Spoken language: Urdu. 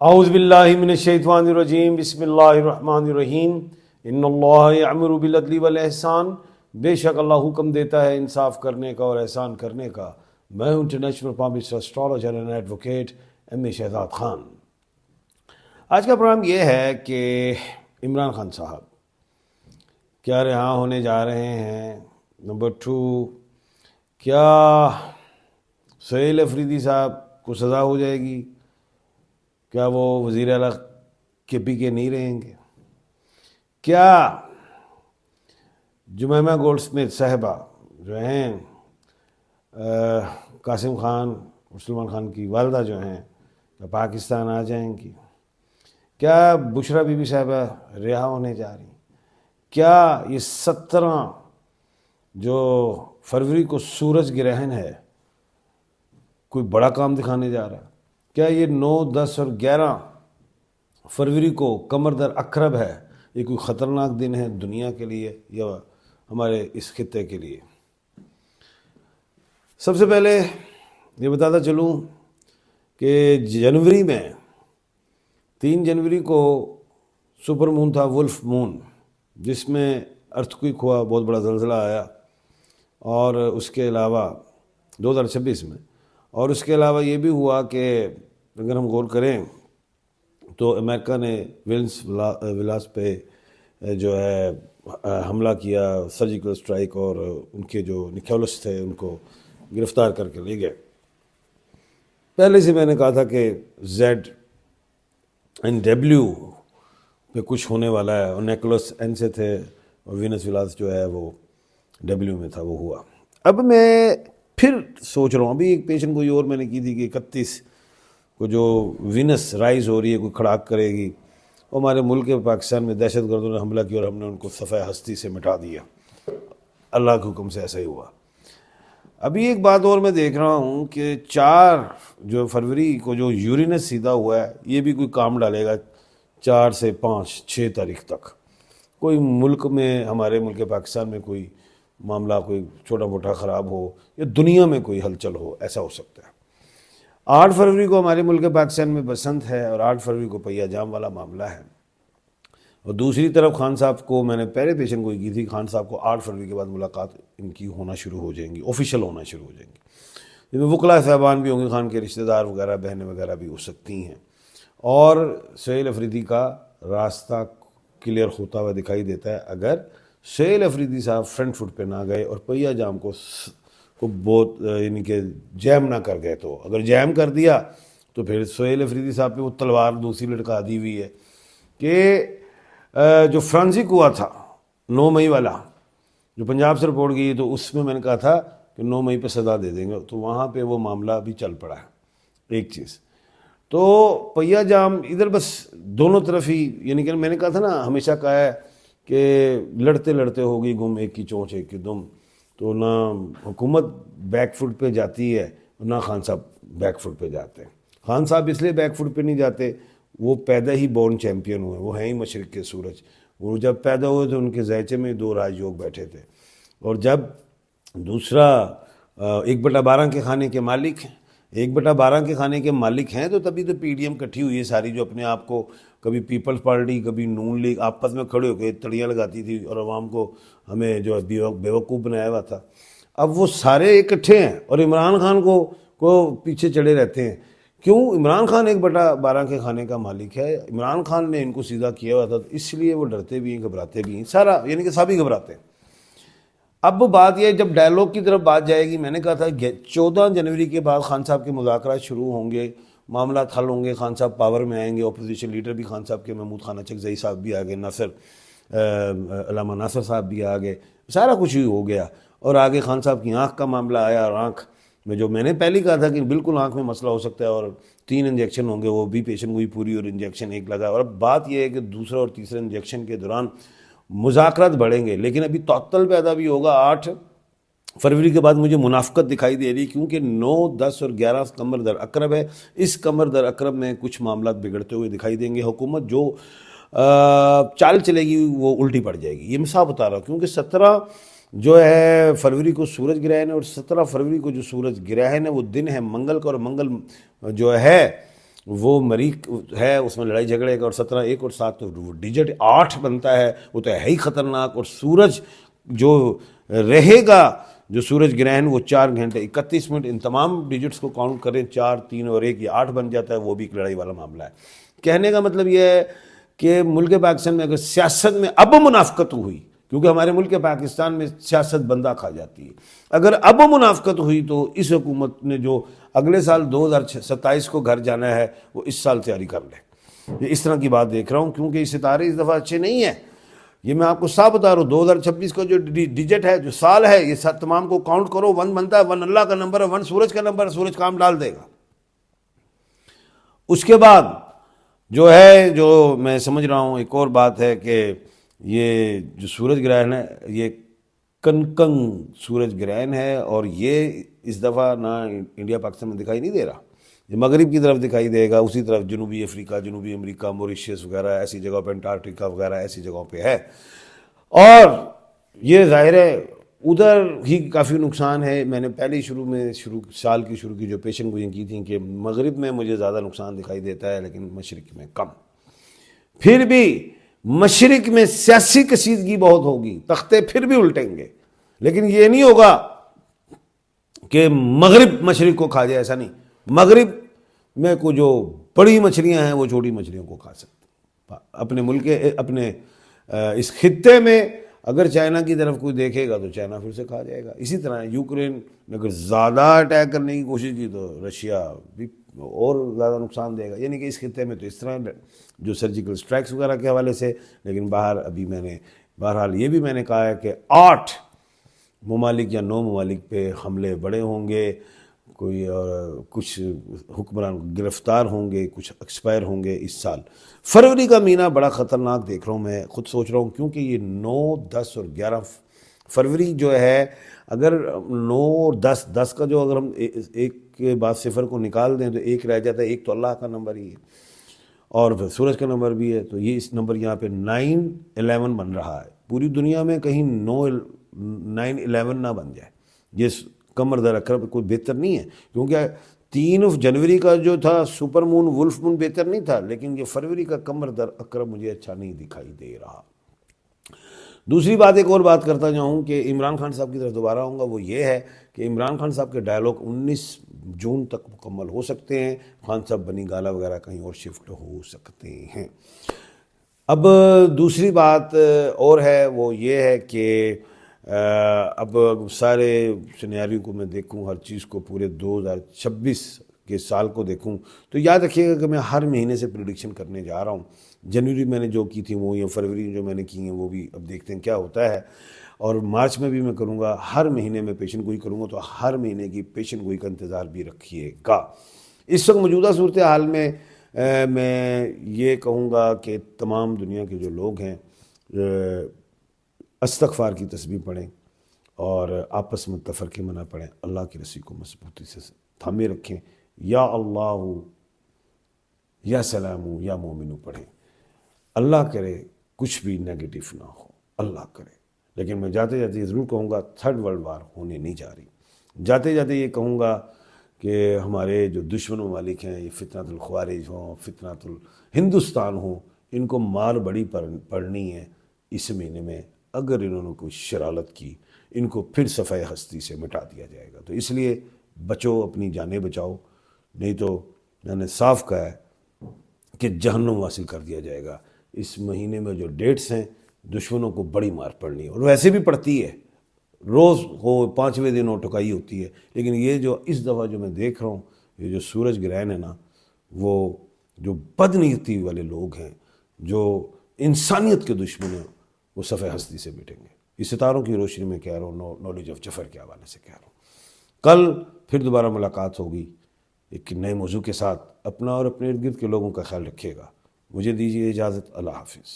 اعوذ باللہ من الشیطان الرجیم، بسم اللہ الرحمن الرحیم۔ ان اللہ یأمر بالعدل والاحسان، بے شک اللہ حکم دیتا ہے انصاف کرنے کا اور احسان کرنے کا۔ میں ہوں international palmist astrologer and advocate M Shahzad Khan. آج کا پروگرام یہ ہے کہ عمران خان صاحب کیا رہا ہونے جا رہے ہیں، نمبر 2 کیا سہیل افریدی صاحب کو سزا ہو جائے گی، کیا وہ وزیر اعلیٰ کے پی کے نہیں رہیں گے، کیا جمیمہ گولڈ سمتھ صاحبہ جو ہیں قاسم خان اور سلمان خان کی والدہ جو ہیں پاکستان آ جائیں گی، کیا بشرا بی بی صاحبہ رہا ہونے جا رہی، کیا یہ 17 جو فروری کو سورج گرہن ہے کوئی بڑا کام دکھانے جا رہا ہے، کیا یہ 9، 10 اور 11 فروری کو قمر در اقرب ہے، یہ کوئی خطرناک دن ہے دنیا کے لیے یا ہمارے اس خطے کے لیے؟ سب سے پہلے یہ بتاتا چلوں کہ جنوری میں 3 جنوری کو سپر مون تھا، ولف مون، جس میں ارتھکویک ہوا، بہت بڑا زلزلہ آیا، اور اس کے علاوہ 2026 میں، اور اس کے علاوہ یہ بھی ہوا کہ اگر ہم غور کریں تو امریکہ نے ویلنس ولاس پہ جو ہے حملہ کیا، سرجیکل اسٹرائک، اور ان کے جو نکولس تھے ان کو گرفتار کر کے لے گئے۔ پہلے سے میں نے کہا تھا کہ زیڈ این ڈبلیو پہ کچھ ہونے والا ہے، اور نیکولس این سے تھے اور وینس ولاس جو ہے وہ ڈبلیو میں تھا، وہ ہوا۔ اب میں پھر سوچ رہا ہوں، ابھی ایک پیشن کوئی اور میں نے کی تھی کہ 31 کو جو وینس رائز ہو رہی ہے، کوئی کھڑاک کرے گی، وہ ہمارے ملک پاکستان میں دہشت گردوں نے حملہ کیا اور ہم نے ان کو صفحہ ہستی سے مٹا دیا۔ اللہ کے حکم سے ایسا ہی ہوا۔ ابھی ایک بات اور میں دیکھ رہا ہوں کہ 4 جو فروری کو جو یورینس سیدھا ہوا ہے، یہ بھی کوئی کام ڈالے گا 4 سے 5، 6 تاریخ تک۔ کوئی ملک میں، ہمارے ملک پاکستان میں کوئی معاملہ کوئی چھوٹا موٹا خراب ہو یا دنیا میں کوئی ہلچل ہو، ایسا ہو سکتا ہے۔ 8 فروری کو ہمارے ملک پاکستان میں بسنت ہے، اور 8 فروری کو پہیا جام والا معاملہ ہے۔ اور دوسری طرف خان صاحب کو میں نے پہلے پیشن گوئی کی تھی، خان صاحب کو 8 فروری کے بعد ملاقات ان کی ہونا شروع ہو جائیں گی، آفیشیل ہونا شروع ہو جائیں گی، جن میں وکلاء صاحبان بھی ہوں گے، خان کے رشتہ دار وغیرہ، بہنیں وغیرہ بھی ہو سکتی ہیں، اور سہیل افریدی کا راستہ کلیئر ہوتا ہوا دکھائی دیتا ہے اگر سہیل افریدی صاحب فرنٹ فٹ پہ نہ گئے اور پہیا جام کو بہت یعنی کہ جیم نہ کر گئے۔ تو اگر جیم کر دیا تو پھر سہیل افریدی صاحب پہ وہ تلوار دوسری لٹکا دی ہوئی ہے کہ جو فرانزک ہوا تھا 9 مئی والا، جو پنجاب سے رپورٹ گئی، تو اس میں نے کہا تھا کہ 9 مئی پہ سزا دے دیں گے، تو وہاں پہ وہ معاملہ بھی چل پڑا ہے۔ ایک چیز تو پہیا جام ادھر بس دونوں طرف ہی، یعنی کہ میں نے کہا تھا نا، ہمیشہ کہا ہے کہ لڑتے لڑتے ہوگی گم ایک کی چونچ ایک کی دم، تو نہ حکومت بیک فٹ پہ جاتی ہے نہ خان صاحب بیک فٹ پہ جاتے ہیں۔ خان صاحب اس لیے بیک فٹ پہ نہیں جاتے، وہ پیدا ہی بورن چیمپئن ہوئے، وہ ہیں ہی مشرق کے سورج۔ وہ جب پیدا ہوئے تو ان کے ذائچے میں 2 راج یوگ بیٹھے تھے، اور جب دوسرا 1/12 کے کھانے کے مالک ہیں، 1/12 کے کھانے کے مالک ہیں، تو تبھی تو پی ڈی ایم کٹھی ہوئی ہے ساری، جو اپنے آپ کو کبھی پیپلز پارٹی کبھی نون لیگ آپس میں کھڑے ہو کے تڑیاں لگاتی تھی اور عوام کو ہمیں جو بیوقوف بنایا ہوا تھا، اب وہ سارے اکٹھے ہیں اور عمران خان کو پیچھے چڑے رہتے ہیں۔ کیوں؟ عمران خان 1/12 کے کھانے کا مالک ہے، عمران خان نے ان کو سیدھا کیا ہوا تھا، تو اس لیے وہ ڈرتے بھی ہیں، گھبراتے بھی ہیں، سارا یعنی کہ سبھی گھبراتے ہیں۔ اب بات یہ جب ڈائیلاگ کی طرف بات جائے گی، میں نے کہا تھا 14 جنوری کے بعد خان صاحب کے مذاکرات شروع ہوں گے، معاملات حل ہوں گے، خان صاحب پاور میں آئیں گے، اپوزیشن لیڈر بھی خان صاحب کے، محمود خان اچکزئی صاحب بھی آ گئے، علامہ ناصر صاحب بھی آ گئے، سارا کچھ ہی ہو گیا، اور آگے خان صاحب کی آنکھ کا معاملہ آیا، اور آنکھ میں جو میں نے پہلے کہا تھا کہ بالکل آنکھ میں مسئلہ ہو سکتا ہے، اور 3 انجیکشن ہوں گے، وہ بھی پیشن گوئی پوری اور انجیکشن 1 لگا، اور اب بات یہ ہے کہ دوسرا اور تیسرے انجیکشن کے دوران مذاکرات بڑھیں گے، لیکن ابھی تعطل پیدا بھی ہوگا۔ 8 فروری کے بعد مجھے منافقت دکھائی دے رہی، کیونکہ 9، 10 اور 11 قمر در اقرب ہے، اس قمر در اقرب میں کچھ معاملات بگڑتے ہوئے دکھائی دیں گے، حکومت جو چال چلے گی وہ الٹی پڑ جائے گی، یہ میں صاف بتا رہا ہوں، کیونکہ 17 جو ہے فروری کو سورج گرہن ہے، اور 17 فروری کو جو سورج گرہن ہے وہ دن ہے منگل کا، اور منگل جو ہے وہ مریخ ہے، اس میں لڑائی جھگڑے کا، اور 17 1 اور 7 تو وہ ڈیجٹ 8 بنتا ہے، وہ تو ہے ہی خطرناک. اور سورج جو رہے گا، جو سورج گرہن وہ 4 گھنٹے 31 منٹ، ان تمام ڈیجٹس کو کاؤنٹ کریں، 4 3 اور 1 یہ 8 بن جاتا ہے. وہ بھی ایک لڑائی والا معاملہ ہے. کہنے کا مطلب یہ ہے کہ ملک پاکستان میں اگر سیاست میں اب منافقت ہوئی، کیونکہ ہمارے ملک پاکستان میں سیاست بندہ کھا جاتی ہے، اگر اب منافقت ہوئی تو اس حکومت نے جو اگلے سال 2027 کو گھر جانا ہے وہ اس سال تیاری کر لے. یہ اس طرح کی بات دیکھ رہا ہوں، کیونکہ یہ ستارے اس دفعہ اچھے نہیں ہیں. یہ میں آپ کو صاف بتا رہا ہوں، 2026 کا جو ڈیجٹ ہے، جو سال ہے، یہ سب تمام کو کاؤنٹ کرو. 1 بنتا ہے، 1 اللہ کا نمبر ہے، 1 سورج کا نمبر ہے، سورج کام ڈال دے گا. اس کے بعد جو ہے، جو میں سمجھ رہا ہوں ایک اور بات ہے کہ یہ جو سورج گرہن ہے یہ کنکنگ سورج گرہن ہے، اور یہ اس دفعہ نہ انڈیا پاکستان میں دکھائی نہیں دے رہا، یہ مغرب کی طرف دکھائی دے گا، اسی طرف جنوبی افریقہ، جنوبی امریکہ، موریشیس وغیرہ ایسی جگہوں پہ، انٹارکٹیکا وغیرہ ایسی جگہوں پہ ہے. اور یہ ظاہر ہے ادھر ہی کافی نقصان ہے. میں نے پہلے سال کی شروع کی جو پیشن گوئیاں کی تھیں کہ مغرب میں مجھے زیادہ نقصان دکھائی دیتا ہے لیکن مشرق میں کم. پھر بھی مشرق میں سیاسی کشیدگی بہت ہوگی، تختے پھر بھی الٹیں گے، لیکن یہ نہیں ہوگا کہ مغرب مشرق کو کھا جائے، ایسا نہیں. مغرب میں کو جو بڑی مچھلیاں ہیں وہ چھوٹی مچھلیوں کو کھا سکتے. اپنے ملک، اپنے اس خطے میں اگر چائنا کی طرف کوئی دیکھے گا تو چائنا پھر سے کھا جائے گا. اسی طرح یوکرین نے اگر زیادہ اٹیک کرنے کی کوشش کی تو رشیا بھی اور زیادہ نقصان دے گا. یعنی کہ اس خطے میں تو اس طرح جو سرجیکل سٹرائکس وغیرہ کے حوالے سے. لیکن بہرحال یہ بھی میں نے کہا ہے کہ 8 ممالک یا 9 ممالک پہ حملے بڑے ہوں گے، کوئی کچھ حکمران گرفتار ہوں گے، کچھ ایکسپائر ہوں گے اس سال. فروری کا مہینہ بڑا خطرناک دیکھ رہا ہوں، میں خود سوچ رہا ہوں، کیونکہ یہ 9 10 اور 11 فروری جو ہے، اگر 9 اور 10 کا جو اگر ہم ایک کے بعد 0 کو نکال دیں تو 1 رہ جاتا ہے. 1 تو اللہ کا نمبر ہی ہے اور پھر سورج کا نمبر بھی ہے، تو یہ اس نمبر یہاں پہ 9-11 بن رہا ہے. پوری دنیا میں کہیں 9-11 نہ بن جائے. یہ کمر در اکرب کوئی بہتر نہیں ہے، کیونکہ 3 جنوری کا جو تھا سپر مون ولف مون بہتر نہیں تھا، لیکن یہ فروری کا کمر در اکرب مجھے اچھا نہیں دکھائی دے رہا. دوسری بات، ایک اور بات کرتا جاؤں کہ عمران خان صاحب کی طرف دوبارہ آؤں گا، وہ یہ ہے کہ عمران خان صاحب کے ڈائلاگ 19 جون تک مکمل ہو سکتے ہیں. خان صاحب بنی گالا وغیرہ کہیں اور شفٹ ہو سکتے ہیں. اب دوسری بات اور ہے، وہ یہ ہے کہ اب سارے سینیریو کو میں دیکھوں، ہر چیز کو پورے 2026 کے سال کو دیکھوں، تو یاد رکھیے گا کہ میں ہر مہینے سے پریڈکشن کرنے جا رہا ہوں. جنوری میں نے جو کی تھی وہ، یا فروری جو میں نے کی ہیں وہ بھی اب دیکھتے ہیں کیا ہوتا ہے. اور مارچ میں بھی میں کروں گا، ہر مہینے میں پیشن گوئی کروں گا، تو ہر مہینے کی پیشن گوئی کا انتظار بھی رکھیے گا. اس وقت موجودہ صورتحال میں میں یہ کہوں گا کہ تمام دنیا کے جو لوگ ہیں استغفار کی تسبیح پڑھیں اور آپس میں تفرقے منع پڑھیں. اللہ کی رسی کو مضبوطی سے تھامے رکھیں. یا اللہ، یا سلام، یا مومنو پڑھیں. اللہ کرے کچھ بھی نیگیٹو نہ ہو، اللہ کرے. لیکن میں جاتے جاتے یہ ضرور کہوں گا 3rd ورلڈ وار ہونے نہیں جا رہی. جاتے جاتے یہ کہوں گا کہ ہمارے جو دشمن ممالک ہیں، یہ فتنۃ الخوارج ہوں، فتنۃ الہندوستان ہوں، ان کو مار بڑی پڑنی ہے اس مہینے میں. اگر انہوں نے کوئی شرارت کی، ان کو پھر صفحہ ہستی سے مٹا دیا جائے گا. تو اس لیے بچو، اپنی جانیں بچاؤ، نہیں تو میں نے صاف کہا ہے کہ جہنم حاصل کر دیا جائے گا. اس مہینے میں جو ڈیٹس ہیں، دشمنوں کو بڑی مار پڑنی ہے، اور ویسے بھی پڑتی ہے. روز ہو 5ویں دن ہو ٹکائی ہوتی ہے. لیکن یہ جو اس دفعہ جو میں دیکھ رہا ہوں، یہ جو سورج گرہن ہے نا، وہ جو بدنیتی والے لوگ ہیں، جو انسانیت کے دشمن ہیں، وہ صفحہ ہستی سے مٹیں گے. اس ستاروں کی روشنی میں کہہ رہا ہوں، نالج آف جفر کے حوالے سے کہہ رہا ہوں. کل پھر دوبارہ ملاقات ہوگی ایک نئے موضوع کے ساتھ. اپنا اور اپنے ارد گرد کے لوگوں کا خیال رکھیے گا. مجھے دیجیے اجازت. اللہ حافظ.